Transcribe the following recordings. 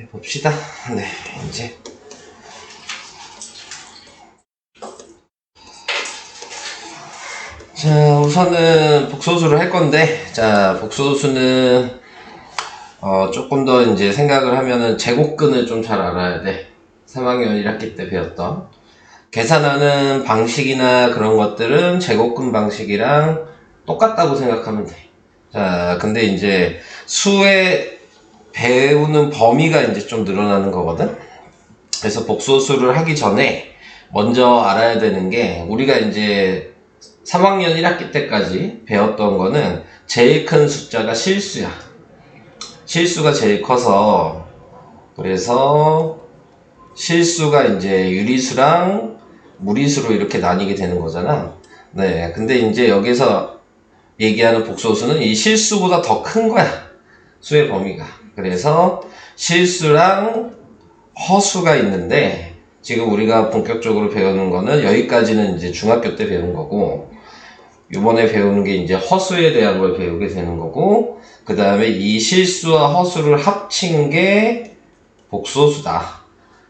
해봅시다. 네, 이제. 자, 우선은 복소수를 할 건데, 자, 복소수는, 조금 더 이제 생각을 하면은 제곱근을 좀 잘 알아야 돼. 3학년 1학기 때 배웠던. 계산하는 방식이나 그런 것들은 제곱근 방식이랑 똑같다고 생각하면 돼. 자, 근데 이제 수의 배우는 범위가 이제 좀 늘어나는 거거든? 그래서 복소수를 하기 전에 먼저 알아야 되는 게, 우리가 이제 3학년 1학기 때까지 배웠던 거는 제일 큰 숫자가 실수야. 실수가 제일 커서, 그래서 실수가 이제 유리수랑 무리수로 이렇게 나뉘게 되는 거잖아. 네. 근데 이제 여기서 얘기하는 복소수는 이 실수보다 더 큰 거야. 수의 범위가. 그래서 실수랑 허수가 있는데, 지금 우리가 본격적으로 배우는 거는 여기까지는 이제 중학교 때 배운 거고, 이번에 배우는 게 이제 허수에 대한 걸 배우게 되는 거고, 그 다음에 이 실수와 허수를 합친 게 복소수다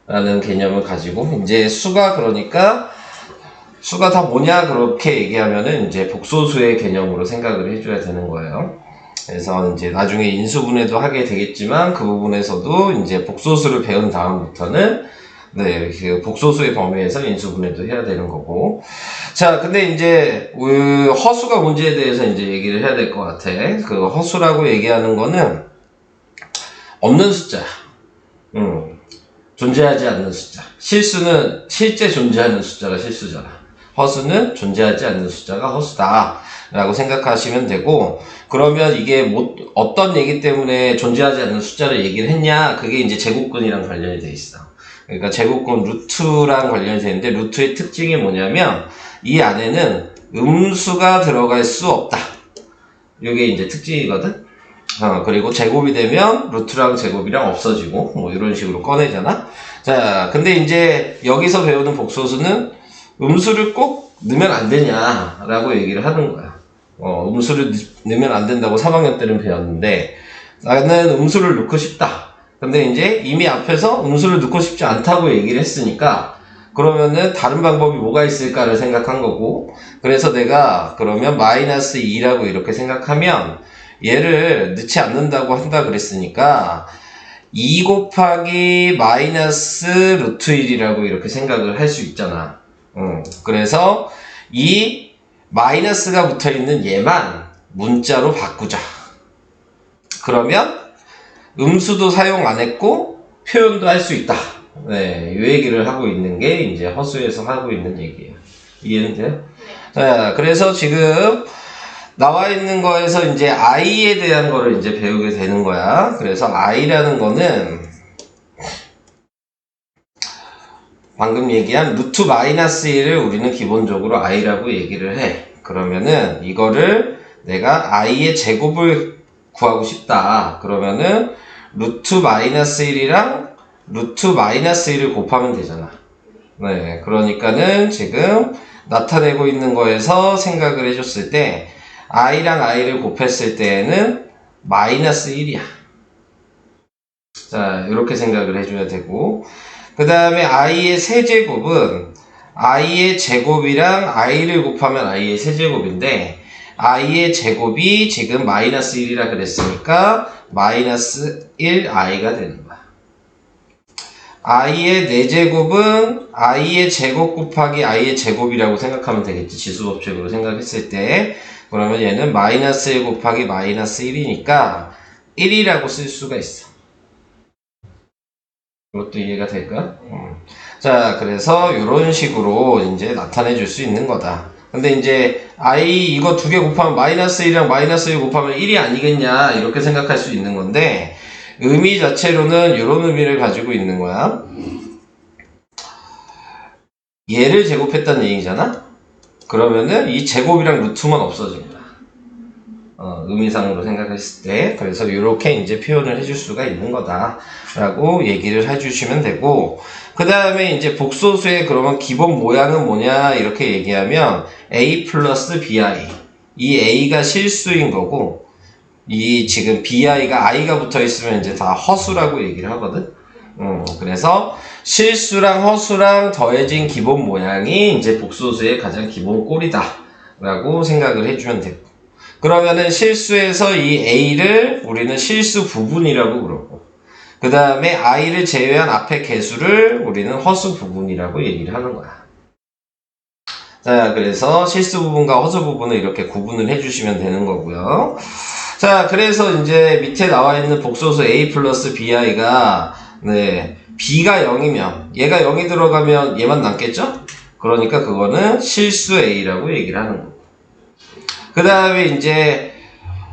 라는 개념을 가지고, 이제 수가, 그러니까 수가 다 뭐냐 그렇게 얘기하면은 이제 복소수의 개념으로 생각을 해줘야 되는 거예요. 그래서 이제 나중에 인수분해도 하게 되겠지만, 그 부분에서도 이제 복소수를 배운 다음부터는 네, 그 복소수의 범위에서 인수분해도 해야 되는 거고. 자, 근데 이제 허수가 문제에 대해서 이제 얘기를 해야 될 것 같아. 그 허수라고 얘기하는 거는 없는 숫자. 존재하지 않는 숫자. 실수는 실제 존재하는 숫자가 실수잖아. 허수는 존재하지 않는 숫자가 허수다 라고 생각하시면 되고, 그러면 이게 어떤 얘기 때문에 존재하지 않는 숫자를 얘기를 했냐, 그게 이제 제곱근이랑 관련이 돼 있어. 그러니까 제곱근 루트랑 관련이 되는데, 루트의 특징이 뭐냐면 이 안에는 음수가 들어갈 수 없다. 이게 이제 특징이거든. 그리고 제곱이 되면 루트랑 제곱이랑 없어지고 뭐 이런 식으로 꺼내잖아. 자, 근데 이제 여기서 배우는 복소수는 음수를 꼭 넣으면 안 되냐라고 얘기를 하는 거야. 음수를 넣으면 안 된다고 3학년 때는 배웠는데, 나는 음수를 넣고 싶다. 근데 이제 이미 앞에서 음수를 넣고 싶지 않다고 얘기를 했으니까, 그러면은 다른 방법이 뭐가 있을까를 생각한 거고, 그래서 내가 그러면 마이너스 2라고 이렇게 생각하면 얘를 넣지 않는다고 한다 그랬으니까 2 곱하기 마이너스 루트 1이라고 이렇게 생각을 할 수 있잖아. 그래서 이 마이너스가 붙어있는 얘만 문자로 바꾸자. 그러면 음수도 사용 안 했고 표현도 할 수 있다. 네, 이 얘기를 하고 있는 게 이제 허수에서 하고 있는 얘기예요. 이해는 돼요? 자, 그래서 지금 나와 있는 거에서 이제 i에 대한 거를 이제 배우게 되는 거야. 그래서 i라는 거는 방금 얘기한 루트 마이너스 1을 우리는 기본적으로 i라고 얘기를 해. 그러면은 이거를 내가 i의 제곱을 구하고 싶다. 그러면은 루트 마이너스 1이랑 루트 마이너스 1을 곱하면 되잖아. 네, 그러니까는 지금 나타내고 있는 거에서 생각을 해줬을 때 i랑 i를 곱했을 때에는 마이너스 1이야. 자, 이렇게 생각을 해줘야 되고, 그 다음에 i의 세제곱은 i의 제곱이랑 i를 곱하면 i의 세제곱인데, i의 제곱이 지금 마이너스 1이라 그랬으니까 마이너스 1i가 되는 거야. i의 4제곱은 i의 제곱 곱하기 i의 제곱이라고 생각하면 되겠지. 지수법칙으로 생각했을 때. 그러면 얘는 마이너스 1 곱하기 마이너스 1이니까 1이라고 쓸 수가 있어. 이것도 이해가 될까? 자, 그래서 이런 식으로 이제 나타내 줄 수 있는 거다. 근데 이제 i 이거 두 개 곱하면 마이너스 1이랑 마이너스 1 곱하면 1이 아니겠냐 이렇게 생각할 수 있는 건데, 의미 자체로는 이런 의미를 가지고 있는 거야. 얘를 제곱했다는 얘기잖아? 그러면은 이 제곱이랑 루트만 없어집니다. 의미상으로 생각했을 때. 그래서 이렇게 이제 표현을 해줄 수가 있는 거다 라고 얘기를 해주시면 되고, 그 다음에 이제 복소수의 그러면 기본 모양은 뭐냐 이렇게 얘기하면 a 플러스 bi, 이 a가 실수인 거고, 이 지금 bi가 i가 붙어 있으면 이제 다 허수라고 얘기를 하거든. 그래서 실수랑 허수랑 더해진 기본 모양이 이제 복소수의 가장 기본 꼴이다 라고 생각을 해주면 되고, 그러면은 실수에서 이 A를 우리는 실수 부분이라고 그러고, 그 다음에 I를 제외한 앞에 개수를 우리는 허수 부분이라고 얘기를 하는 거야. 자, 그래서 실수 부분과 허수 부분을 이렇게 구분을 해주시면 되는 거고요. 자, 그래서 이제 밑에 나와 있는 복소수 A 플러스 BI가, 네, B가 0이면, 얘가 0이 들어가면 얘만 남겠죠? 그러니까 그거는 실수 A라고 얘기를 하는 거고. 그 다음에 이제,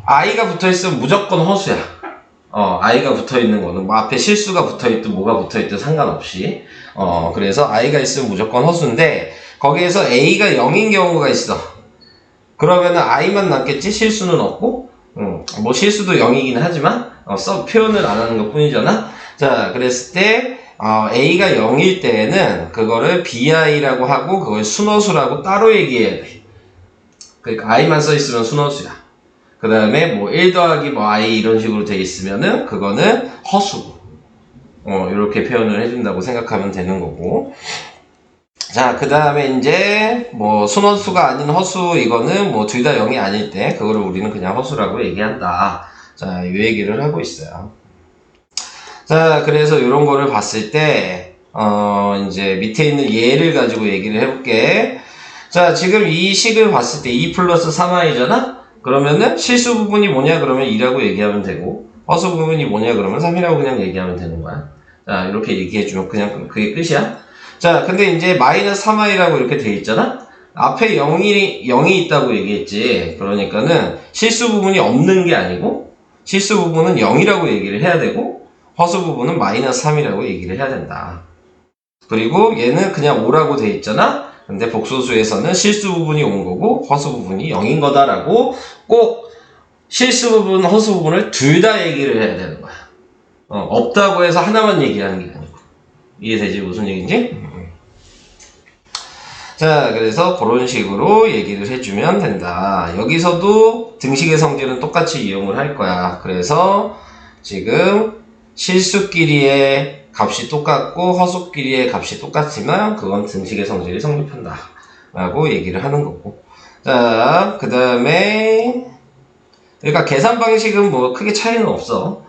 I가 붙어 있으면 무조건 허수야. I가 붙어 있는 거는, 뭐 앞에 실수가 붙어 있든 뭐가 붙어 있든 상관없이. 그래서 I가 있으면 무조건 허수인데, 거기에서 A가 0인 경우가 있어. 그러면은 I만 남겠지? 실수는 없고, 뭐 실수도 0이긴 하지만, 표현을 안 하는 것 뿐이잖아? 자, 그랬을 때, A가 0일 때에는 그거를 BI라고 하고, 그걸 순허수라고 따로 얘기해야 돼. 그러니까 I만 써있으면 순허수야. 그 다음에 뭐 1 더하기 뭐 I 이런 식으로 돼 있으면은, 그거는 허수고. 이렇게 표현을 해준다고 생각하면 되는 거고. 자, 그 다음에 이제 뭐 순허수가 아닌 허수, 이거는 뭐 둘 다 0이 아닐 때 그거를 우리는 그냥 허수라고 얘기한다. 자, 이 얘기를 하고 있어요. 자, 그래서 이런 거를 봤을 때 이제 밑에 있는 예를 가지고 얘기를 해볼게. 자, 지금 이 식을 봤을 때 2 플러스 3i잖아? 그러면은 실수 부분이 뭐냐 그러면 2라고 얘기하면 되고, 허수 부분이 뭐냐 그러면 3이라고 그냥 얘기하면 되는 거야. 자, 이렇게 얘기해주면 그냥 그게 끝이야. 자, 근데 이제 마이너스 3i라고 이렇게 돼 있잖아? 앞에 0이 있다고 얘기했지. 그러니까는 실수 부분이 없는 게 아니고, 실수 부분은 0이라고 얘기를 해야 되고, 허수 부분은 마이너스 3이라고 얘기를 해야 된다. 그리고 얘는 그냥 5라고 돼 있잖아? 근데 복소수에서는 실수 부분이 온 거고, 허수 부분이 0인 거다라고 꼭 실수 부분, 허수 부분을 둘 다 얘기를 해야 되는 거야. 없다고 해서 하나만 얘기하는 게 아니고. 이해되지? 무슨 얘기인지? 자, 그래서 그런 식으로 얘기를 해주면 된다. 여기서도 등식의 성질은 똑같이 이용을 할 거야. 그래서 지금 실수끼리의 값이 똑같고 허수끼리의 값이 똑같지만 그건 등식의 성질이 성립한다 라고 얘기를 하는 거고. 자, 그 다음에 그러니까 계산 방식은 뭐 크게 차이는 없어.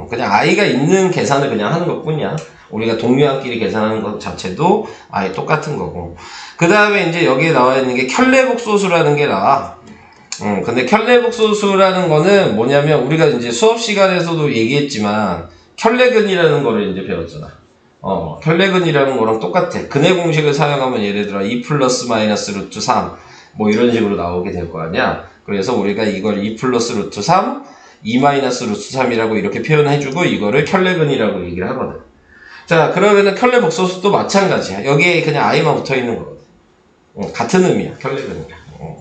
그냥 I가 있는 계산을 그냥 하는 것 뿐이야. 우리가 동료한끼리 계산하는 것 자체도 아예 똑같은 거고. 그 다음에 이제 여기에 나와 있는 게 켤레복소수라는 게 나와. 근데 켤레복소수라는 거는 뭐냐면 우리가 이제 수업 시간에서도 얘기했지만 켤레근이라는 거를 이제 배웠잖아. 켤레근이라는 거랑 똑같아. 근의 공식을 사용하면 예를 들어 2 플러스 마이너스 루트 3 뭐 이런 식으로 나오게 될 거 아니야. 그래서 우리가 이걸 2 플러스 루트 3 2 마이너스 루트 3이라고 이렇게 표현해주고 이거를 켤레근이라고 얘기를 하거든. 자, 그러면은 켤레복소수도 마찬가지야. 여기에 그냥 I만 붙어 있는 거거든. 같은 의미야, 켤레근이랑.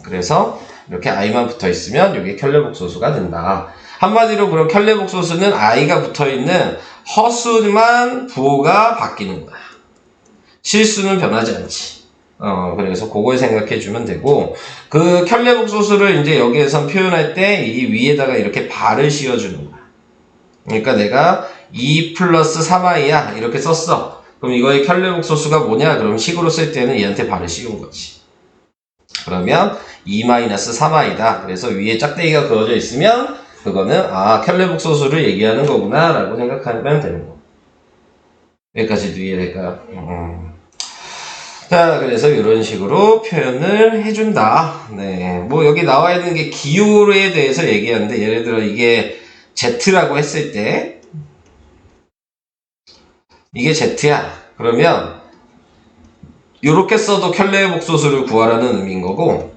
그래서 이렇게 I만 붙어 있으면 이게 켤레복소수가 된다. 한마디로 그럼 켤레복소수는 I가 붙어 있는 허수만 부호가 바뀌는 거야. 실수는 변하지 않지. 그래서 그걸 생각해 주면 되고, 그 켤레복소수를 이제 여기에선 표현할 때 이 위에다가 이렇게 발을 씌워주는 거야. 그러니까 내가 2 플러스 3i야 이렇게 썼어. 그럼 이거의 켤레복소수가 뭐냐? 그럼 식으로 쓸 때는 얘한테 발을 씌운 거지. 그러면 2 마이너스 3i다. 그래서 위에 짝대기가 그어져 있으면 그거는 켤레복소수를 얘기하는 거구나 라고 생각하면 되는 거. 여기까지도 이해될까요? 자, 그래서 이런 식으로 표현을 해준다. 네, 뭐 여기 나와 있는 게 기호에 대해서 얘기하는데, 예를 들어 이게 Z라고 했을 때 이게 Z야. 그러면 이렇게 써도 켤레복소수를 구하라는 의미인 거고,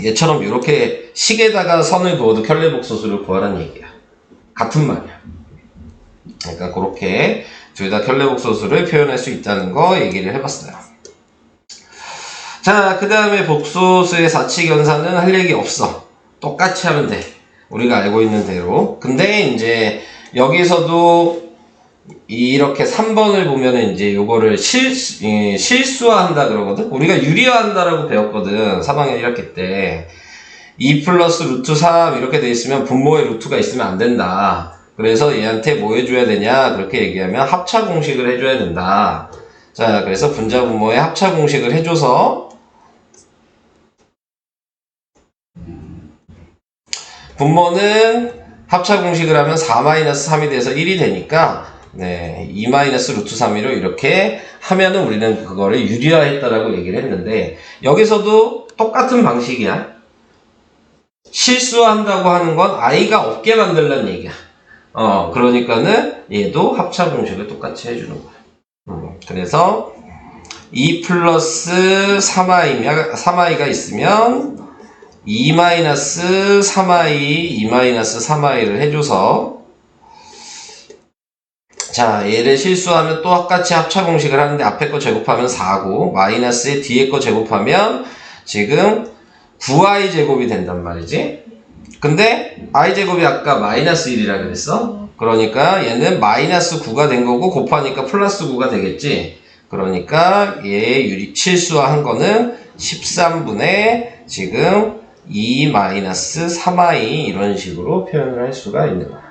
얘처럼 이렇게 식에다가 선을 그어도 켤레복소수를 구하라는 얘기야. 같은 말이야. 그러니까 그렇게 둘 다 켤레복소수를 표현할 수 있다는 거 얘기를 해봤어요. 자, 그 다음에 복소수의 사칙연산은 할 얘기 없어. 똑같이 하면 돼. 우리가 알고 있는 대로. 근데 이제 여기서도 이렇게 3번을 보면은 이제 요거를 실수화한다 그러거든? 우리가 유리화한다라고 배웠거든. 3학년 1학기 때. 2 플러스 루트 3 이렇게 돼 있으면 분모에 루트가 있으면 안 된다. 그래서 얘한테 뭐 해줘야 되냐? 그렇게 얘기하면 합차 공식을 해줘야 된다. 자, 그래서 분자 분모의 합차 공식을 해줘서 분모는 합차 공식을 하면 4-3이 돼서 1이 되니까 네, 2-루트3이로 이렇게 하면은 우리는 그거를 유리화했다라고 얘기를 했는데 여기서도 똑같은 방식이야. 실수한다고 하는 건 i가 없게 만들란 얘기야. 그러니까는 얘도 합차 공식을 똑같이 해주는 거야. 그래서 2 플러스 3i가 있으면 2-3i, 2-3i를 해줘서 자, 얘를 실수하면 또 똑같이 합차 공식을 하는데 앞에 거 제곱하면 4고 마이너스에 뒤에 거 제곱하면 지금 9i 제곱이 된단 말이지. 근데 i 제곱이 아까 마이너스 1이라 그랬어. 그러니까 얘는 마이너스 9가 된 거고 곱하니까 플러스 9가 되겠지. 그러니까 얘 실수한 거는 13분의 지금 2-3i 이런 식으로 표현을 할 수가 있는 거야.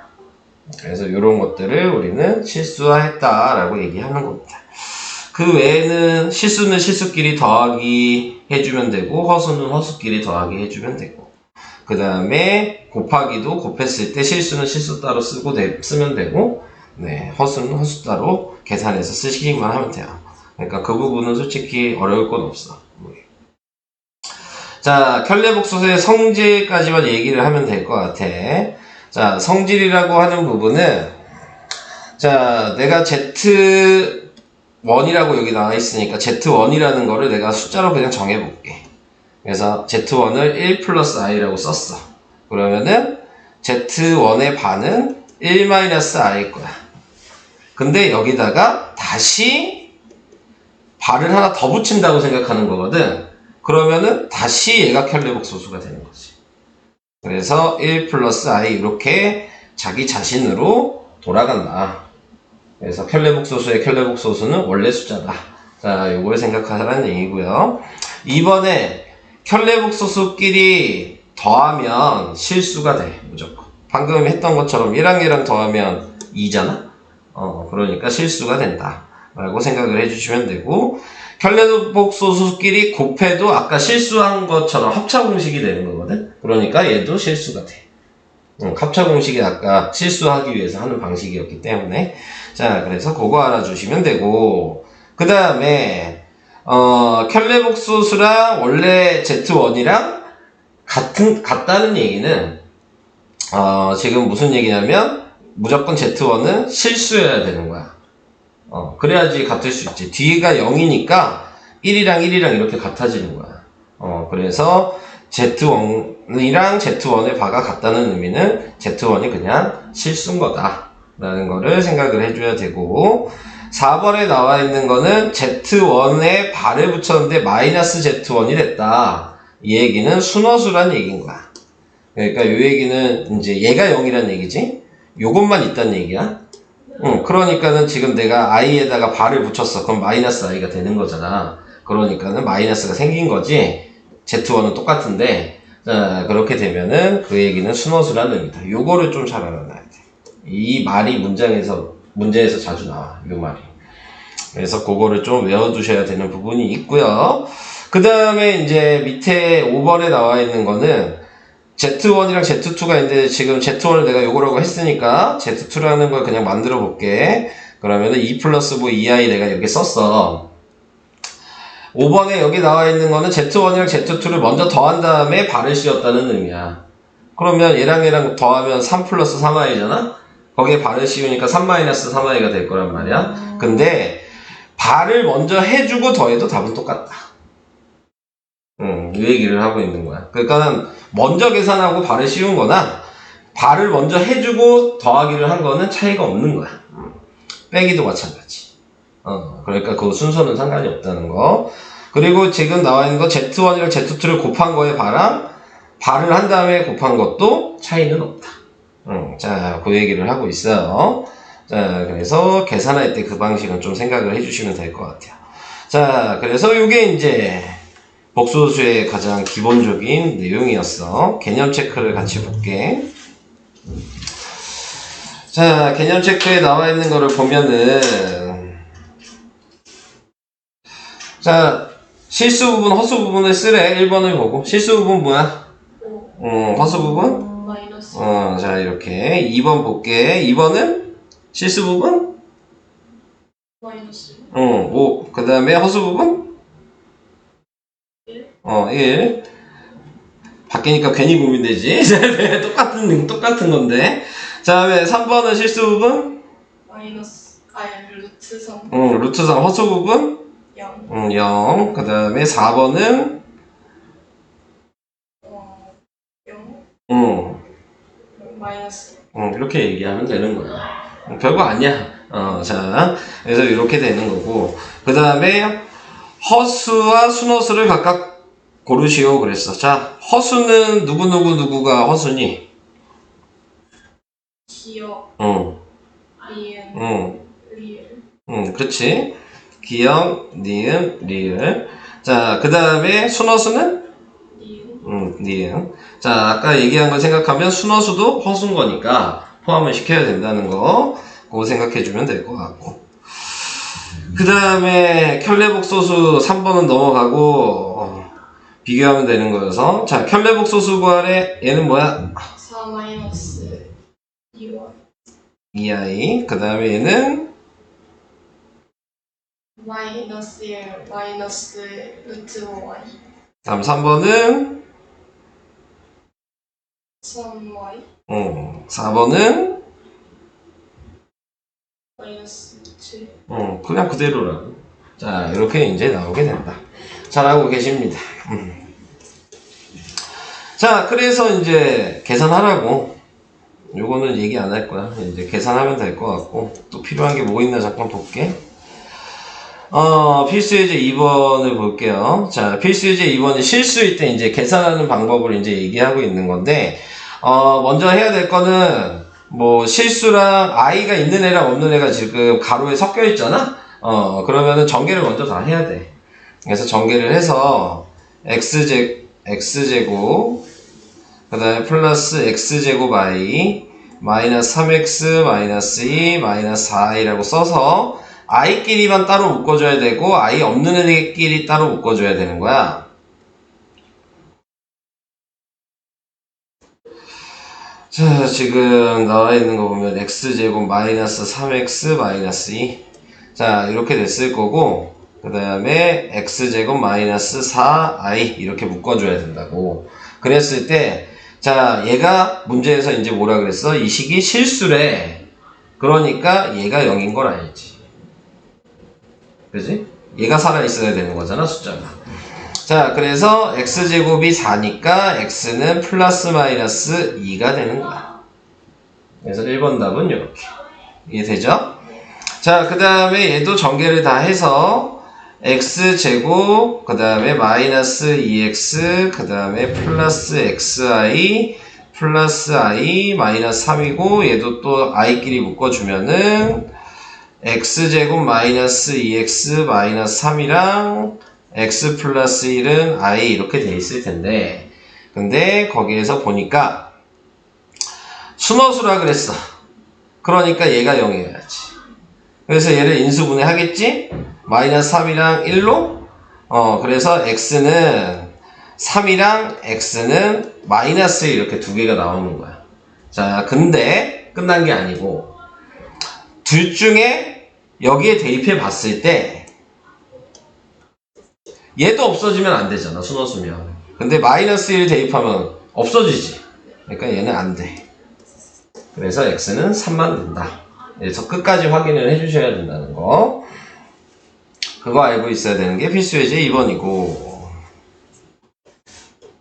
그래서 이런 것들을 우리는 실수했다라고 얘기하는 겁니다. 그 외에는 실수는 실수끼리 더하기 해주면 되고 허수는 허수끼리 더하기 해주면 되고 그 다음에 곱하기도 곱했을 때 실수는 실수 따로 쓰면 되고 네, 허수는 허수 따로 계산해서 쓰시기만 하면 돼요. 그러니까 그 부분은 솔직히 어려울 건 없어. 자, 켤레복소수의 성질까지만 얘기를 하면 될 것 같아. 자, 성질이라고 하는 부분은 자, 내가 Z1이라고 여기 나와 있으니까 Z1이라는 거를 내가 숫자로 그냥 정해볼게. 그래서 Z1을 1 플러스 i라고 썼어. 그러면은 Z1의 반은 1-i일 거야. 근데 여기다가 다시 발을 하나 더 붙인다고 생각하는 거거든. 그러면은 다시 얘가 켤레복소수가 되는 거지. 그래서 1 플러스 i 이렇게 자기 자신으로 돌아간다. 그래서 켤레복소수의 켤레복소수는 원래 숫자다. 자, 요걸 생각하라는 얘기고요. 이번에 켤레복소수끼리 더하면 실수가 돼. 무조건. 방금 했던 것처럼 얘랑 얘랑 더하면 2잖아? 그러니까 실수가 된다. 라고 생각을 해주시면 되고 켤레복소수끼리 곱해도 아까 실수한 것처럼 합차 공식이 되는 거거든. 그러니까 얘도 실수가 돼. 합차 공식이 아까 실수하기 위해서 하는 방식이었기 때문에 자, 그래서 그거 알아주시면 되고 그 다음에 켤레복소수랑 원래 Z1이랑 같다는 얘기는 지금 무슨 얘기냐면 무조건 Z1은 실수여야 되는 거야. 그래야지 같을 수 있지. 뒤가 0이니까 1이랑 이렇게 같아지는 거야. 그래서 Z1이랑 Z1의 바가 같다는 의미는 Z1이 그냥 실수인 거다. 라는 거를 생각을 해줘야 되고 4번에 나와 있는 거는 Z1에 바를 붙였는데 마이너스 Z1이 됐다. 이 얘기는 순허수란 얘기인 거야. 그러니까 이 얘기는 이제 얘가 0이란 얘기지. 요것만 있단 얘기야. 그러니까는 지금 내가 i에다가 바를 붙였어. 그럼 마이너스 i가 되는 거잖아. 그러니까는 마이너스가 생긴 거지. Z1은 똑같은데, 자, 그렇게 되면은 그 얘기는 순허수라는 의미다. 요거를 좀 잘 알아놔야 돼. 이 말이 문제에서 자주 나와. 요 말이. 그래서 그거를 좀 외워두셔야 되는 부분이 있고요. 그 다음에 이제 밑에 5번에 나와 있는 거는 Z1이랑 Z2가 있는데 지금 Z1을 내가 요거라고 했으니까 Z2라는 걸 그냥 만들어 볼게. 그러면은 2 플러스 뭐 2i 내가 이렇게 썼어. 5번에 여기 나와 있는 거는 Z1이랑 Z2를 먼저 더한 다음에 발을 씌웠다는 의미야. 그러면 얘랑 더하면 3 플러스 3i잖아? 거기에 발을 씌우니까 3-3i가 될 거란 말이야. 근데 발을 먼저 해주고 더해도 답은 똑같다. 이 얘기를 하고 있는 거야. 그러니까 먼저 계산하고 발을 씌운 거나 발을 먼저 해주고 더하기를 한 거는 차이가 없는 거야. 빼기도 마찬가지. 그러니까 그 순서는 상관이 없다는 거. 그리고 지금 나와 있는 거 Z1이랑 Z2를 곱한 거에 발을 한 다음에 곱한 것도 차이는 없다. 자, 그 얘기를 하고 있어요. 자, 그래서 계산할 때 그 방식은 좀 생각을 해주시면 될 것 같아요. 자, 그래서 이게 이제 복소수의 가장 기본적인 내용이었어. 개념 체크를 같이 볼게. 자, 개념 체크에 나와 있는 거를 보면은, 자, 실수 부분, 허수 부분을 쓰래. 1번을 보고. 실수 부분 뭐야? 허수 부분? 마이너스. 자, 이렇게. 2번 볼게. 2번은? 실수 부분? 마이너스. 5. 그 다음에 허수 부분? 1. 1. 바뀌니까 괜히 고민되지? 똑같은 건데. 자, 다음에 3번은 실수 부분? 마이너스. 루트 3. 루트 3. 허수 부분? 0. 0. 그 다음에 4번은? 0. 마이너스. 이렇게 얘기하면 되는 거야. 별거 아니야. 자, 그래서 이렇게 되는 거고. 그 다음에 허수와 순허수를 각각 고르시오 그랬어. 자, 허수는 누구가 허수니? 기억. 리은. 리을. 그렇지. 기억, 니은, 리을. 자, 그 다음에 순허수는? 리은. 니은. 자, 아까 얘기한 거 생각하면 순허수도 허수인 거니까 포함을 시켜야 된다는 거. 그거 생각해주면 될 것 같고. 그 다음에 켤레복소수 3번은 넘어가고 비교하면 되는 거여서. 자, 켤레복소수 구하래. 얘는 뭐야? 4 마이너스 2y. 2i. 그 다음에 얘는 마이너스 1 마이너스 루트 5y. 다음 3번은 3y. 4번은 마이너스 7. 그냥 그대로라. 자, 이렇게 이제 나오게 된다. 잘하고 계십니다. 자, 그래서 이제 계산하라고. 요거는 얘기 안 할 거야. 이제 계산하면 될 것 같고. 또 필요한 게 뭐 있나 잠깐 볼게. 필수예제 2번을 볼게요. 자, 필수예제 2번이 실수일 때 이제 계산하는 방법을 이제 얘기하고 있는 건데, 먼저 해야 될 거는, 뭐, 실수랑 i가 있는 애랑 없는 애가 지금 가로에 섞여 있잖아? 그러면은 전개를 먼저 다 해야 돼. 그래서 전개를 해서, x제곱, 그 다음에 플러스 x제곱 i, 마이너스 3x, 마이너스 2, 마이너스 4i라고 써서, i끼리만 따로 묶어줘야 되고, i 없는 애끼리 따로 묶어줘야 되는 거야. 자, 지금 나와 있는 거 보면 x제곱 마이너스 3x 마이너스 2. 자, 이렇게 됐을 거고, 그 다음에 x제곱 마이너스 4i 이렇게 묶어줘야 된다고. 그랬을 때, 자, 얘가 문제에서 이제 뭐라 그랬어? 이 식이 실수래. 그러니까 얘가 0인 걸 알지. 그지? 얘가 살아있어야 되는 거잖아, 숫자가. 자, 그래서 x제곱이 4니까 x는 플러스 마이너스 2가 되는 거야. 그래서 1번 답은 이렇게. 이해되죠? 자, 그 다음에 얘도 전개를 다 해서 x제곱, 그 다음에 마이너스 2x, 그 다음에 플러스 xi, 플러스 i, 마이너스 3이고 얘도 또 i끼리 묶어주면은 x제곱 마이너스 2x 마이너스 3이랑 x 플러스 1은 i 이렇게 돼 있을 텐데, 근데 거기에서 보니까 순허수라 그랬어. 그러니까 얘가 0이어야지. 그래서 얘를 인수분해 하겠지? 마이너스 3이랑 1로? 그래서 x는 3이랑 x는 마이너스 이렇게 두 개가 나오는 거야. 자, 근데 끝난 게 아니고 둘 중에 여기에 대입해 봤을 때 얘도 없어지면 안 되잖아, 순허수면. 근데 마이너스 1 대입하면 없어지지. 그러니까 얘는 안 돼. 그래서 x는 3만 된다. 그래서 끝까지 확인을 해주셔야 된다는 거. 그거 알고 있어야 되는 게 필수예제 2번이고.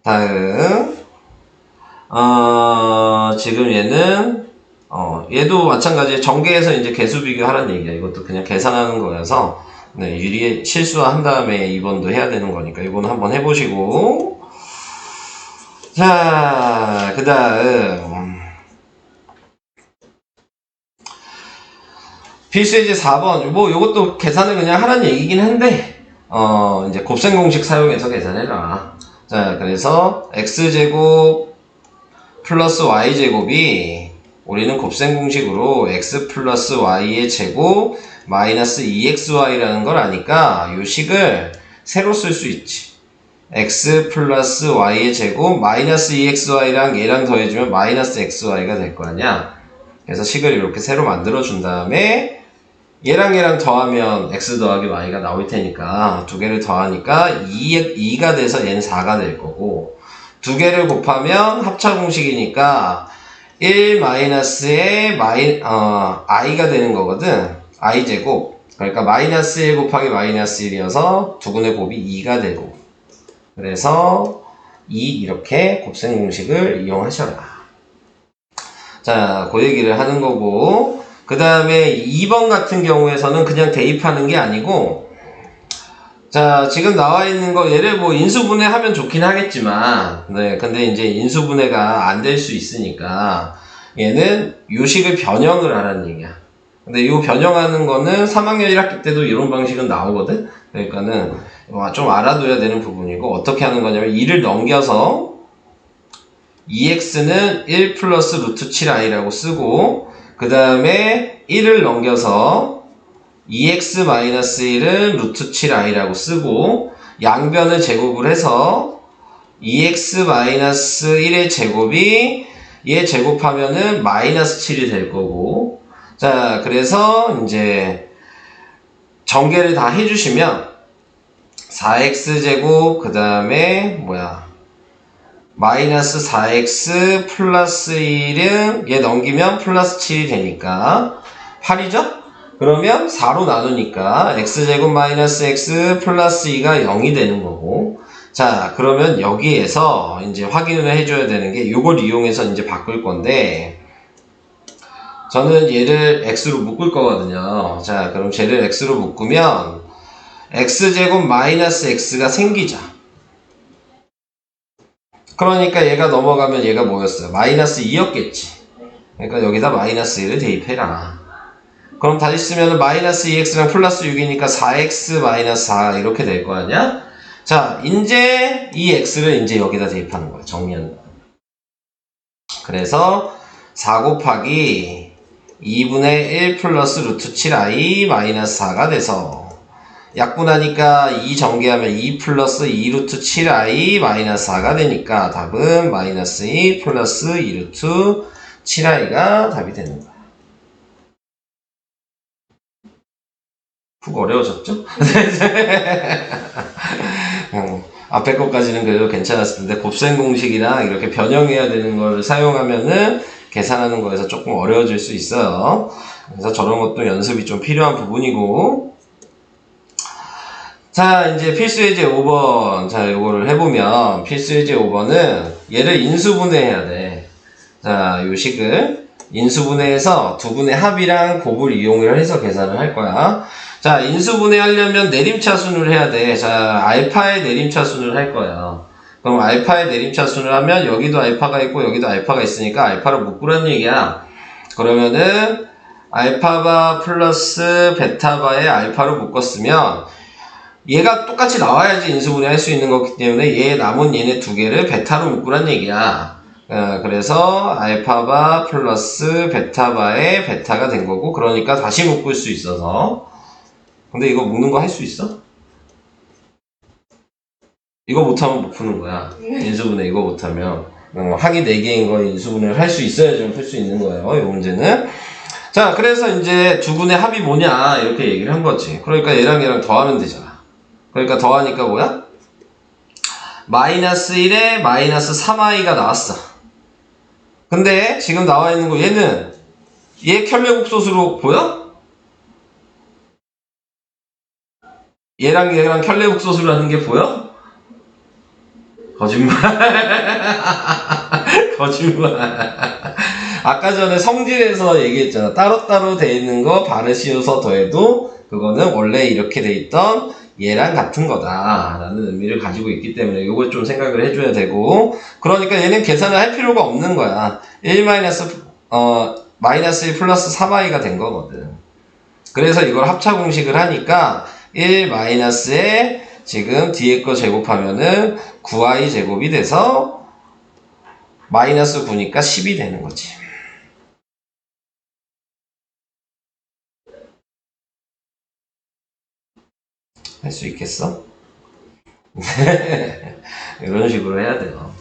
다음. 지금 얘는 얘도 마찬가지에 전개해서 이제 개수 비교하라는 얘기야. 이것도 그냥 계산하는 거여서 네, 유리에 실수한 다음에 2번도 해야 되는 거니까 이거는 한번 해보시고. 자, 그 다음 필수예제 4번. 뭐 요것도 계산을 그냥 하라는 얘기긴 한데 이제 곱셈 공식 사용해서 계산해라. 자, 그래서 x제곱 플러스 y제곱이 우리는 곱셈 공식으로 x 플러스 y의 제곱 마이너스 2xy라는 걸 아니까 이 식을 새로 쓸 수 있지. x 플러스 y의 제곱 마이너스 2xy랑 얘랑 더해주면 마이너스 xy가 될 거 아니야. 그래서 식을 이렇게 새로 만들어 준 다음에 얘랑 더하면 x 더하기 y가 나올 테니까 두 개를 더하니까 2가 돼서 얘는 4가 될 거고, 두 개를 곱하면 합차 공식이니까 1 마이너스의 i가 되는 거거든. i 제곱. 그러니까 마이너스 1 곱하기 마이너스 1이어서 두근의 곱이 2가 되고, 그래서 2 이렇게 곱셈 공식을 이용하셔라. 자, 그 얘기를 하는 거고, 그 다음에 2번 같은 경우에서는 그냥 대입하는 게 아니고, 자, 지금 나와 있는 거 얘를 뭐 인수분해 하면 좋긴 하겠지만, 네, 근데 이제 인수분해가 안 될 수 있으니까 얘는 요식을 변형을 하라는 얘기야. 근데 이 변형하는 거는 3학년 1학기 때도 이런 방식은 나오거든. 그러니까는 좀 알아둬야 되는 부분이고, 어떻게 하는 거냐면 2를 넘겨서 2x는 1 플러스 루트 7i라고 쓰고, 그 다음에 1을 넘겨서 2x-1은 루트 7i라고 쓰고, 양변을 제곱을 해서 2x-1의 제곱이 얘 제곱하면은 마이너스 7이 될 거고, 자, 그래서 이제 전개를 다 해주시면 4x제곱 그 다음에 마이너스 4x 플러스 1은 얘 넘기면 플러스 7이 되니까 8이죠? 그러면 4로 나누니까 x제곱 마이너스 x 플러스 2가 0이 되는 거고, 자, 그러면 여기에서 이제 확인을 해줘야 되는 게 이걸 이용해서 이제 바꿀 건데, 저는 얘를 x로 묶을 거거든요. 자, 그럼 쟤를 x로 묶으면 x제곱 마이너스 x가 생기죠. 그러니까 얘가 넘어가면 얘가 뭐였어요? 마이너스 2였겠지. 그러니까 여기다 마이너스 1을 대입해라. 그럼 다시 쓰면 마이너스 2x랑 플러스 6이니까 4x 마이너스 4 이렇게 될 거 아니야? 자, 이제 이 x를 이제 여기다 대입하는 거야. 정리하는 거야. 그래서 4 곱하기 2분의 1 플러스 루트 7i 마이너스 4가 돼서, 약분하니까 2 전개하면 2 플러스 2 루트 7i 마이너스 4가 되니까 답은 마이너스 2 플러스 2 루트 7i가 답이 되는 거야. 푹 어려워졌죠? 앞에 것까지는 그래도 괜찮았을 텐데 곱셈 공식이랑 이렇게 변형해야 되는 걸 사용하면은 계산하는 거에서 조금 어려워질 수 있어요. 그래서 저런 것도 연습이 좀 필요한 부분이고, 자, 이제 필수예제 5번. 자, 요거를 해보면, 필수예제 5번은 얘를 인수분해해야 돼. 자, 요 식을 인수분해해서 두 분의 합이랑 곱을 이용을 해서 계산을 할 거야. 자, 인수분해 하려면 내림차순을 해야 돼. 자, 알파의 내림차순을 할 거야. 그럼 알파의 내림차순을 하면 여기도 알파가 있고 여기도 알파가 있으니까 알파를 묶으라는 얘기야. 그러면은 알파바 플러스 베타바의 알파를 묶었으면 얘가 똑같이 나와야지 인수분해 할 수 있는 거기 때문에 얘 남은 얘네 두 개를 베타로 묶으란 얘기야. 그래서 알파바 플러스 베타바의 베타가 된 거고, 그러니까 다시 묶을 수 있어서. 근데 이거 묶는 거 할 수 있어? 이거 못하면 못 푸는 거야. 인수분해 이거 못하면. 항이 4개인 거 인수분해를 할 수 있어야지 풀 수 있는 거예요. 이 문제는. 자, 그래서 이제 두 분의 합이 뭐냐 이렇게 얘기를 한 거지. 그러니까 얘랑 더하면 되잖아. 그러니까 더하니까 뭐야? 마이너스 1에 마이너스 3i가 나왔어. 근데 지금 나와 있는 거 얘는 얘 켤레국소수로 보여? 얘랑 켤레국소수로 하는 게 보여? 거짓말. 거짓말. 아까 전에 성질에서 얘기했잖아. 따로따로 돼 있는 거 반을 씌워서 더해도 그거는 원래 이렇게 돼 있던 얘랑 같은 거다 라는 의미를 가지고 있기 때문에 이걸 좀 생각을 해줘야 되고, 그러니까 얘는 계산을 할 필요가 없는 거야. 1 마이너스 1 플러스 3i가 된 거거든. 그래서 이걸 합차 공식을 하니까 1 마이너스에 지금 뒤에 거 제곱하면은 9i 제곱이 돼서 마이너스 9니까 10이 되는 거지. 할 수 있겠어? 이런 식으로 해야 돼요.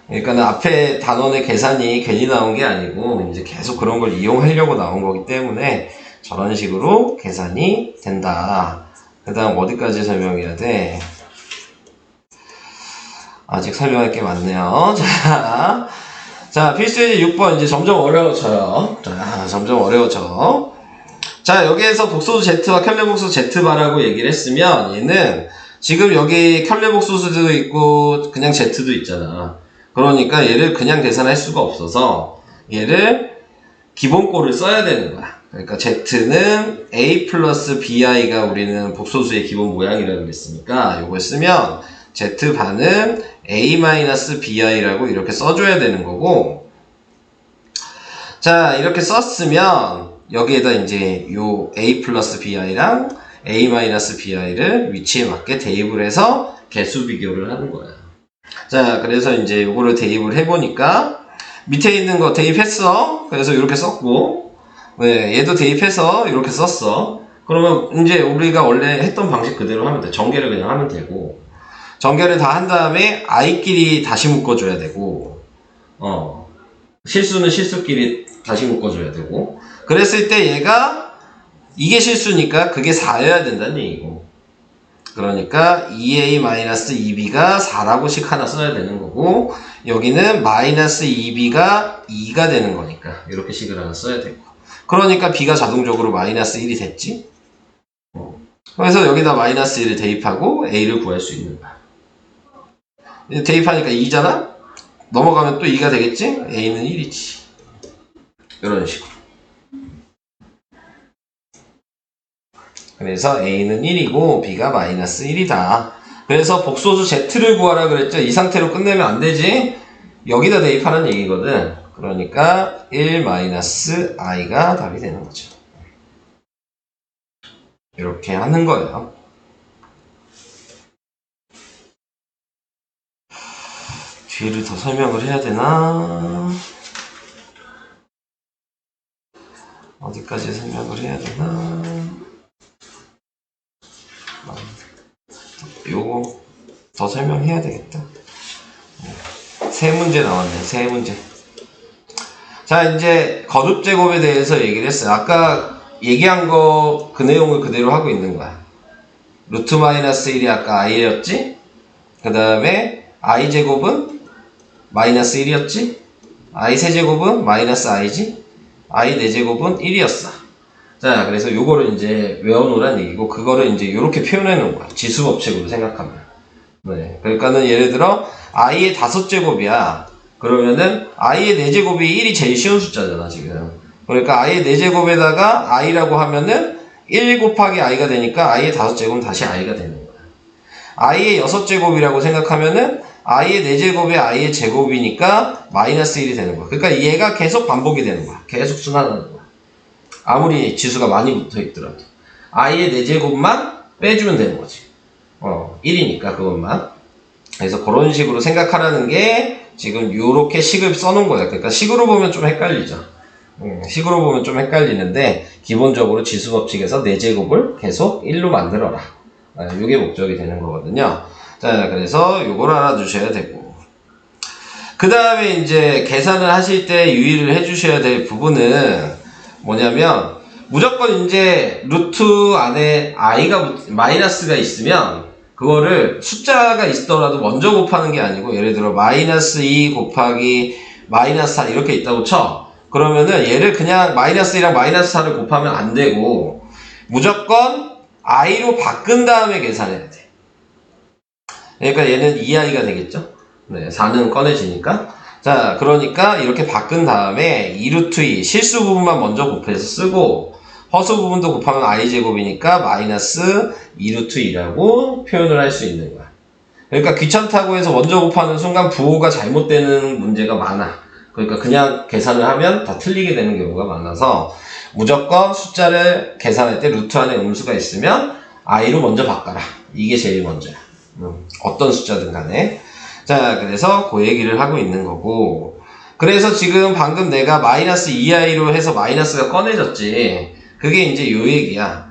그러니까 앞에 단원의 계산이 괜히 나온 게 아니고 이제 계속 그런 걸 이용하려고 나온 거기 때문에 저런 식으로 계산이 된다. 그 다음 어디까지 설명해야 돼? 아직 설명할 게 많네요. 자, 필수예제 6번 이제 점점 어려워져요. 자, 점점 어려워져. 자, 여기에서 복소수 Z와 켤레복소수 Z바라고 얘기를 했으면 얘는 지금 여기 켤레복소수도 있고 그냥 Z도 있잖아. 그러니까 얘를 그냥 계산할 수가 없어서 얘를 기본꼴을 써야 되는 거야. 그러니까 Z는 A 플러스 BI가 우리는 복소수의 기본 모양이라고 그랬으니까 이걸 쓰면 Z반은 A 마이너스 BI라고 이렇게 써줘야 되는 거고, 자, 이렇게 썼으면 여기에다 이제 요 A 플러스 BI랑 A 마이너스 BI를 위치에 맞게 대입을 해서 개수 비교를 하는 거야. 자, 그래서 이제 요거를 대입을 해보니까 밑에 있는 거 대입했어. 그래서 이렇게 썼고, 네, 얘도 대입해서 이렇게 썼어. 그러면 이제 우리가 원래 했던 방식 그대로 하면 돼. 전개를 그냥 하면 되고, 전개를 다 한 다음에 i끼리 다시 묶어줘야 되고, 실수는 실수끼리 다시 묶어줘야 되고, 그랬을 때 얘가 이게 실수니까 그게 4여야 된다는 얘기고, 그러니까 2a-2b가 4라고 식 하나 써야 되는 거고, 여기는 마이너스 2b가 2가 되는 거니까 이렇게 식을 하나 써야 되고, 그러니까 b가 자동적으로 마이너스 1이 됐지. 그래서 여기다 마이너스 1을 대입하고 a를 구할 수 있는 거야. 대입하니까 2잖아? 넘어가면 또 2가 되겠지? a는 1이지. 이런 식으로. 그래서 a는 1이고 b가 마이너스 1이다. 그래서 복소수 z를 구하라 그랬죠? 이 상태로 끝내면 안 되지? 여기다 대입하는 얘기거든. 그러니까 1 마이너스 i가 답이 되는 거죠. 이렇게 하는 거예요. 뒤를 더 설명을 해야 되나? 어디까지 설명을 해야 되나? 요거 더 설명해야 되겠다. 세 문제 나왔네. 세 문제. 자, 이제 거듭 제곱에 대해서 얘기를 했어요. 아까 얘기한 거 그 내용을 그대로 하고 있는 거야. 루트 마이너스 1이 아까 i였지? 그 다음에 i 제곱은 마이너스 1이었지? i 세제곱은 마이너스 i지? i 4제곱은 1이었어. 자, 그래서 요거를 이제 외워놓으란 얘기고, 그거를 이제 이렇게 표현해 놓은 거야. 지수법칙으로 생각하면. 네. 그러니까는 예를 들어, i의 5제곱이야. 그러면은, i의 4제곱이 1이 제일 쉬운 숫자잖아, 지금. 그러니까 i의 4제곱에다가 i라고 하면은, 1 곱하기 i가 되니까, i의 5제곱은 다시 i가 되는 거야. i의 6제곱이라고 생각하면은, i의 4제곱에 i의 제곱이니까, 마이너스 1이 되는 거야. 그러니까 얘가 계속 반복이 되는 거야. 계속 순환하는 거야. 아무리 지수가 많이 붙어 있더라도 i의 4제곱만 빼주면 되는 거지. 1이니까 그것만. 그래서 그런 식으로 생각하라는 게 지금 요렇게 식을 써놓은 거야. 그러니까 식으로 보면 좀 헷갈리죠. 식으로 보면 좀 헷갈리는데 기본적으로 지수법칙에서 4제곱을 계속 1로 만들어라. 요게 목적이 되는 거거든요. 자, 그래서 요걸 알아두셔야 되고, 그 다음에 이제 계산을 하실 때 유의를 해주셔야 될 부분은 뭐냐면, 무조건 이제 루트 안에 i가 마이너스가 있으면 그거를 숫자가 있더라도 먼저 곱하는 게 아니고, 예를 들어 마이너스 2 곱하기 마이너스 4 이렇게 있다고 쳐. 그러면은 얘를 그냥 마이너스 2랑 마이너스 4를 곱하면 안 되고 무조건 i로 바꾼 다음에 계산해야 돼. 그러니까 얘는 2i가 되겠죠. 네, 4는 꺼내지니까. 자, 그러니까 이렇게 바꾼 다음에 2루트 2 실수 부분만 먼저 곱해서 쓰고, 허수 부분도 곱하면 i제곱이니까 마이너스 2루트 2라고 표현을 할 수 있는 거야. 그러니까 귀찮다고 해서 먼저 곱하는 순간 부호가 잘못되는 문제가 많아. 그러니까 그냥 계산을 하면 다 틀리게 되는 경우가 많아서 무조건 숫자를 계산할 때 루트 안에 음수가 있으면 i로 먼저 바꿔라. 이게 제일 먼저야. 어떤 숫자든 간에. 자, 그래서 그 얘기를 하고 있는 거고, 그래서 지금 방금 내가 마이너스 2i로 해서 마이너스가 꺼내졌지. 그게 이제 요 얘기야.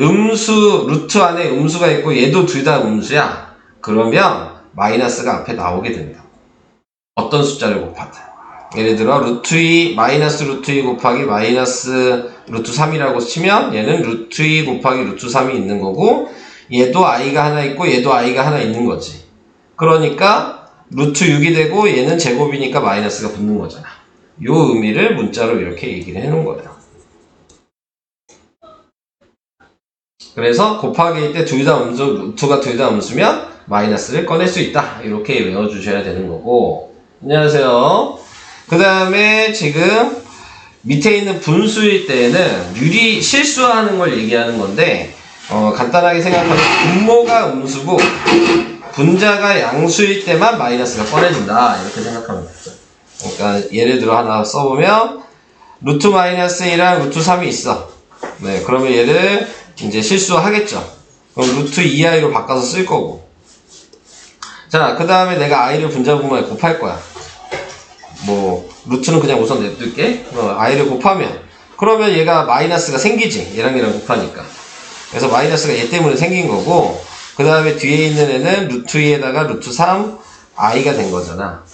음수, 루트 안에 음수가 있고 얘도 둘 다 음수야. 그러면 마이너스가 앞에 나오게 된다. 어떤 숫자를 곱하든. 예를 들어 루트 2 마이너스 루트 2 곱하기 마이너스 루트 3이라고 치면 얘는 루트 2 곱하기 루트 3이 있는 거고 얘도 i가 하나 있고 얘도 i가 하나 있는 거지. 그러니까 루트 6이 되고 얘는 제곱이니까 마이너스가 붙는 거잖아. 요 의미를 문자로 이렇게 얘기를 해놓은 거예요. 그래서 곱하기 때 둘 다 음수, 루트가 둘 다 음수면 마이너스를 꺼낼 수 있다. 이렇게 외워주셔야 되는 거고. 안녕하세요. 그 다음에 지금 밑에 있는 분수일 때는 유리 실수하는 걸 얘기하는 건데 간단하게 생각하면 분모가 음수고 분자가 양수일 때만 마이너스가 꺼내진다. 이렇게 생각하면 되죠. 그러니까 예를 들어 하나 써보면 루트 마이너스 1이랑 루트 3이 있어. 네, 그러면 얘를 이제 실수하겠죠. 그럼 루트 2i로 바꿔서 쓸 거고. 자, 그 다음에 내가 i를 분자 분모에 곱할 거야. 뭐 루트는 그냥 우선 냅둘게. i를 곱하면 그러면 얘가 마이너스가 생기지. 얘랑 곱하니까. 그래서 마이너스가 얘 때문에 생긴 거고 그 다음에 뒤에 있는 애는 루트 2에다가 루트 3 i가 된 거잖아.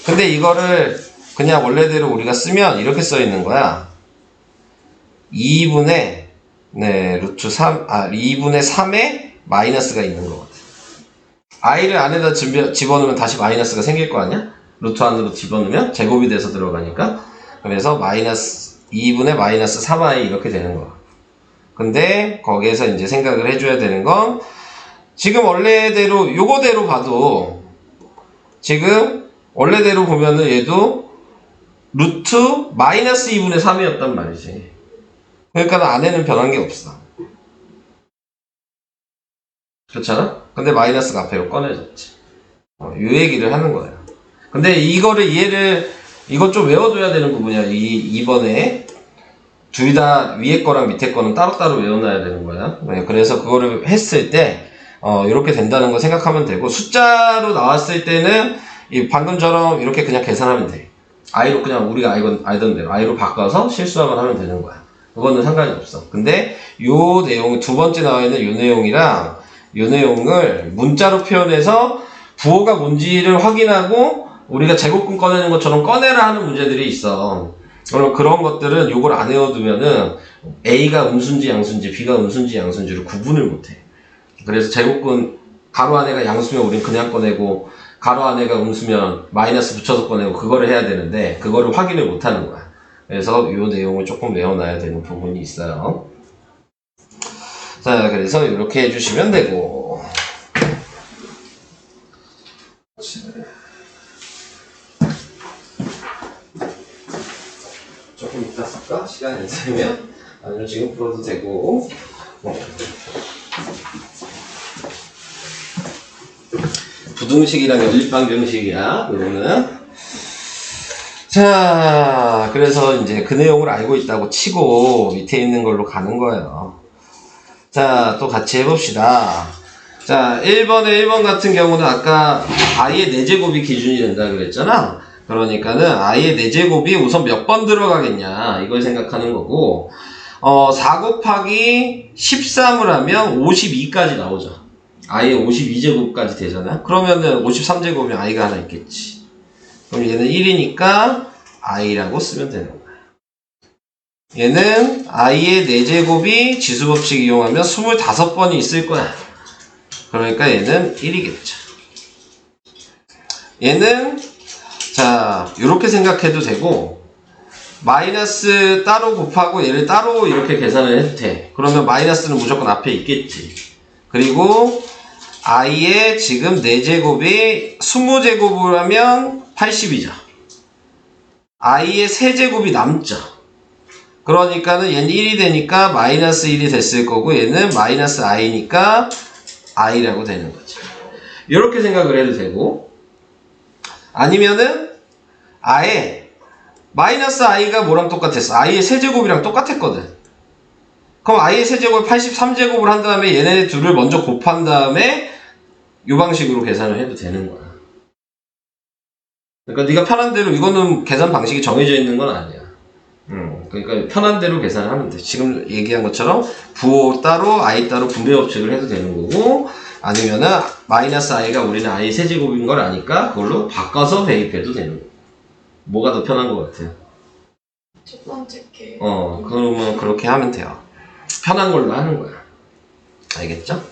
근데 이거를 그냥 원래대로 우리가 쓰면 이렇게 써 있는 거야. 2분의 루트 3, 2분의 3에 마이너스가 있는 거거든. i를 안에다 집어넣으면 다시 마이너스가 생길 거 아니야? 루트 안으로 집어넣으면 제곱이 돼서 들어가니까. 그래서 마이너스 2분의 마이너스 3i 이렇게 되는 거야. 근데 거기에서 이제 생각을 해줘야 되는 건 지금 원래대로 요거대로 봐도 지금 원래대로 보면은 얘도 루트 마이너스 2분의 3이었단 말이지. 그러니까 안에는 변한 게 없어. 그렇잖아? 근데 마이너스가 앞에로 꺼내졌지. 이 얘기를 하는 거예요. 근데 이거를 이거 좀 외워둬야 되는 부분이야. 이번에 둘 다 위에 거랑 밑에 거는 따로따로 외워놔야 되는 거야. 네, 그래서 그거를 했을 때 이렇게 된다는 거 생각하면 되고 숫자로 나왔을 때는 방금처럼 이렇게 그냥 계산하면 돼. i로 그냥 우리가 알던 대로 i로 바꿔서 실수하면 하면 되는 거야. 그거는 상관이 없어. 근데 요 내용 두 번째 나와 있는 요 내용이랑 요 내용을 문자로 표현해서 부호가 뭔지를 확인하고 우리가 제곱근 꺼내는 것처럼 꺼내라 하는 문제들이 있어. 그럼 그런 것들은 요걸 안 외워두면은 A가 음수인지 양수인지 B가 음수인지 양수인지를 구분을 못해. 그래서 제곱근 가로 안에가 양수면 우린 그냥 꺼내고 가로 안에가 음수면 마이너스 붙여서 꺼내고 그거를 해야 되는데 그거를 확인을 못하는 거야. 그래서 요 내용을 조금 외워놔야 되는 부분이 있어요. 자, 그래서 이렇게 해주시면 되고. 조금 이따 쓸까? 시간이 있으면 아니면 지금 풀어도 되고. 부등식이랑 연립방정식이야. 이거는. 자, 그래서 이제 그 내용을 알고 있다고 치고 밑에 있는 걸로 가는 거예요. 자, 또 같이 해봅시다. 자, 1번 같은 경우는 아까 i의 4제곱이 기준이 된다 그랬잖아. 그러니까는 i의 4제곱이 우선 몇 번 들어가겠냐 이걸 생각하는 거고 4 곱하기 13을 하면 52까지 나오죠. i의 52제곱까지 되잖아. 그러면은 53제곱이면 i가 하나 있겠지. 그럼 얘는 1이니까 i라고 쓰면 되는 거야. 얘는 i의 4제곱이 지수법칙 이용하면 25번이 있을 거야. 그러니까 얘는 1이겠죠. 얘는 자 이렇게 생각해도 되고 마이너스 따로 곱하고 얘를 따로 이렇게 계산을 해도 돼. 그러면 마이너스는 무조건 앞에 있겠지. 그리고 i의 지금 4제곱이 20제곱을 하면 80이죠. i의 3제곱이 남죠. 그러니까는 얘는 1이 되니까 마이너스 1이 됐을 거고 얘는 마이너스 i니까 i라고 되는 거죠. 이렇게 생각을 해도 되고 아니면은 아예 마이너스 i가 뭐랑 똑같았어? i의 세제곱이랑 똑같았거든. 그럼 i의 세제곱을 83제곱을 한 다음에 얘네 둘을 먼저 곱한 다음에 이 방식으로 계산을 해도 되는 거야. 그러니까 네가 편한 대로 이거는 계산 방식이 정해져 있는 건 아니야. 그러니까 편한 대로 계산을 하면 돼. 지금 얘기한 것처럼 부호 따로 i 따로 분배 법칙을 해도 되는 거고, 아니면은 마이너스 i가 우리는 i 세제곱인 걸 아니까 그걸로 바꿔서 대입해도 되는 거. 뭐가 더 편한 것 같아요? 첫 번째 게. 그러면 그렇게 하면 돼요. 편한 걸로 하는 거야. 알겠죠?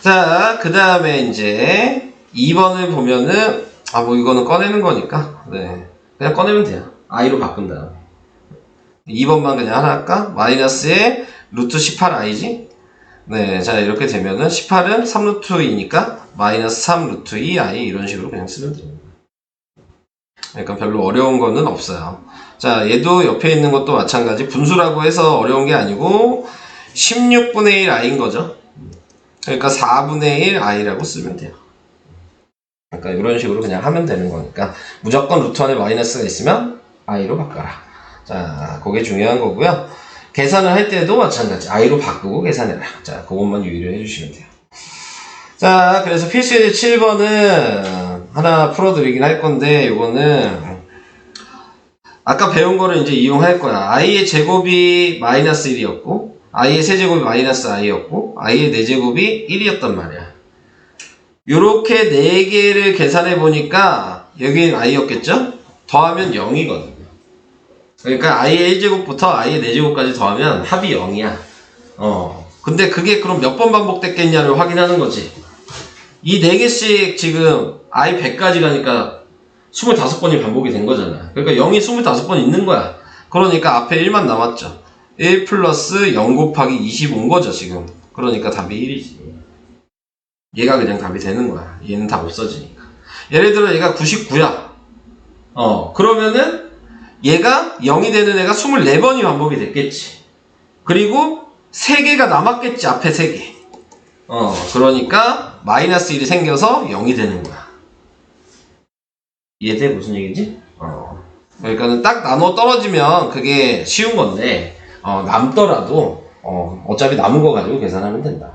자, 그 다음에 이제 2번을 보면은, 뭐 이거는 꺼내는 거니까, 네. 그냥 꺼내면 돼요. i로 바꾼 다음에. 2번만 그냥 하나 할까? 마이너스에 루트 18i지? 네, 자, 이렇게 되면은 18은 3루트 2니까 마이너스 3 루트 2i 이런 식으로 그냥 쓰면 됩니다. 그러니까 별로 어려운 거는 없어요. 자, 얘도 옆에 있는 것도 마찬가지. 분수라고 해서 어려운 게 아니고 16분의 1i인 거죠. 그러니까 4분의 1i라고 쓰면 돼요. 그러니까 이런 식으로 그냥 하면 되는 거니까 무조건 루트 안에 마이너스가 있으면 i로 바꿔라. 자, 그게 중요한 거고요. 계산을 할 때도 마찬가지. i로 바꾸고 계산해라. 자, 그것만 유의를 해주시면 돼요. 자, 그래서 필수예제 7번은 하나 풀어드리긴 할 건데, 이거는 아까 배운 거를 이제 이용할 거야. i의 제곱이 마이너스 1이었고, i의 세제곱이 마이너스 i였고, i의 4제곱이 1이었단 말이야. 요렇게 4개를 계산해 보니까 여기는 i였겠죠? 더하면 0이거든요. 그러니까 i의 1제곱부터 i의 4제곱까지 더하면 합이 0이야. 근데 그게 그럼 몇 번 반복됐겠냐를 확인하는 거지. 이 4개씩 지금 i 100까지 가니까 25번이 반복이 된 거잖아. 그러니까 0이 25번 있는 거야. 그러니까 앞에 1만 남았죠. 1 플러스 0 곱하기 25인 거죠, 지금. 그러니까 답이 1이지. 얘가 그냥 답이 되는 거야. 얘는 다 없어지니까. 예를 들어 얘가 99야. 그러면은 얘가 0이 되는 애가 24번이 반복이 됐겠지. 그리고 3개가 남았겠지, 앞에 3개. 그러니까 마이너스 1이 생겨서 0이 되는 거야. 이해돼? 무슨 얘기지? 그러니까 딱 나눠 떨어지면 그게 쉬운 건데, 남더라도, 어차피 남은 거 가지고 계산하면 된다.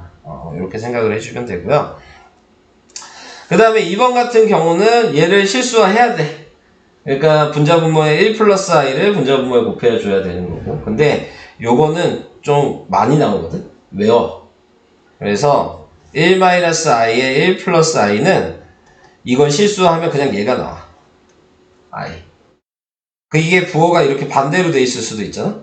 이렇게 생각을 해주면 되고요. 그 다음에 2번 같은 경우는 얘를 실수화해야 돼. 그러니까 분자분모에 1 플러스 i를 분자분모에 곱해 줘야 되는 거고. 근데 요거는 좀 많이 나오거든? 외워. 그래서 1 마이너스 i에 1 플러스 i는 이걸 실수하면 그냥 얘가 나와. i. 이게 부호가 이렇게 반대로 돼 있을 수도 있잖아?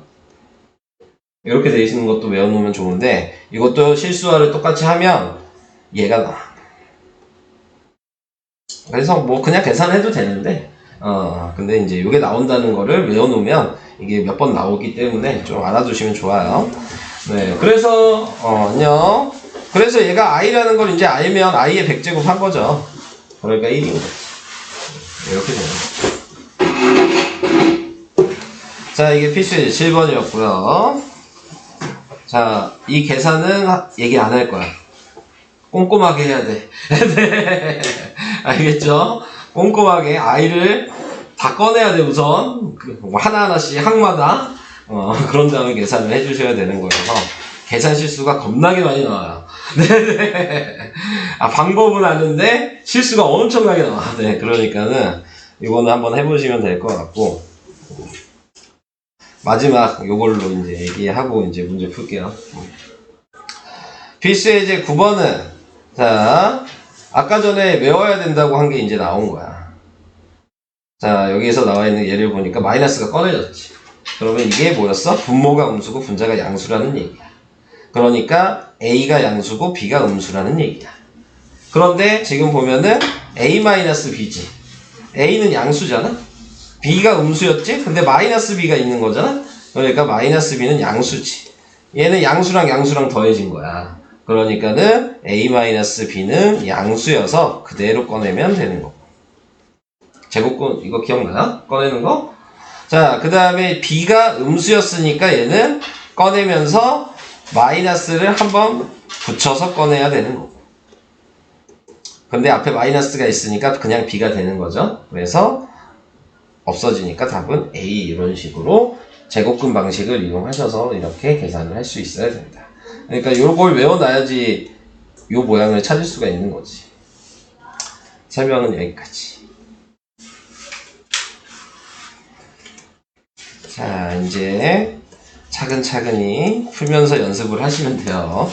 이렇게 돼 있는 것도 외워놓으면 좋은데, 이것도 실수화를 똑같이 하면 얘가 나와. 그래서 뭐 그냥 계산해도 되는데, 근데 이제 이게 나온다는 거를 외워놓으면 이게 몇 번 나오기 때문에 좀 알아두시면 좋아요. 네, 그래서, 안녕. 그래서 얘가 i라는 걸 이제 알면 i의 100제곱 한 거죠. 그러니까 1인 거지. 이렇게 되는 거죠. 자, 이게 필수예제 7번이었고요. 자, 이 계산은 얘기 안 할 거야. 꼼꼼하게 해야 돼. 네. 알겠죠? 꼼꼼하게 i를 다 꺼내야 돼, 우선. 하나하나씩 항마다. 그런 다음에 계산을 해주셔야 되는 거여서. 계산 실수가 겁나게 많이 나와요. 네네. 방법은 아는데 실수가 엄청나게 나와. 네, 그러니까는 이거는 한번 해보시면 될 것 같고. 마지막 요걸로 이제 얘기하고 이제 문제 풀게요. 필수예제 9번은, 자, 아까 전에 외워야 된다고 한 게 이제 나온 거야. 자, 여기에서 나와 있는 예를 보니까 마이너스가 꺼내졌지. 그러면 이게 뭐였어? 분모가 음수고 분자가 양수라는 얘기야. 그러니까 A가 양수고 B가 음수라는 얘기야. 그런데 지금 보면은 A-B지. A는 양수잖아? B가 음수였지? 근데 마이너스 B가 있는 거잖아? 그러니까 마이너스 B는 양수지. 얘는 양수랑 양수랑 더해진 거야. 그러니까는 A-B는 양수여서 그대로 꺼내면 되는 거고. 제곱근 이거 기억나요? 꺼내는 거? 자, 그 다음에 B가 음수였으니까 얘는 꺼내면서 마이너스를 한번 붙여서 꺼내야 되는 거고. 근데 앞에 마이너스가 있으니까 그냥 B가 되는 거죠. 그래서 없어지니까 답은 A. 이런 식으로 제곱근 방식을 이용하셔서 이렇게 계산을 할 수 있어야 된다. 그러니까 요걸 외워놔야지 요 모양을 찾을 수가 있는 거지. 설명은 여기까지. 자, 이제 차근차근히 풀면서 연습을 하시면 돼요.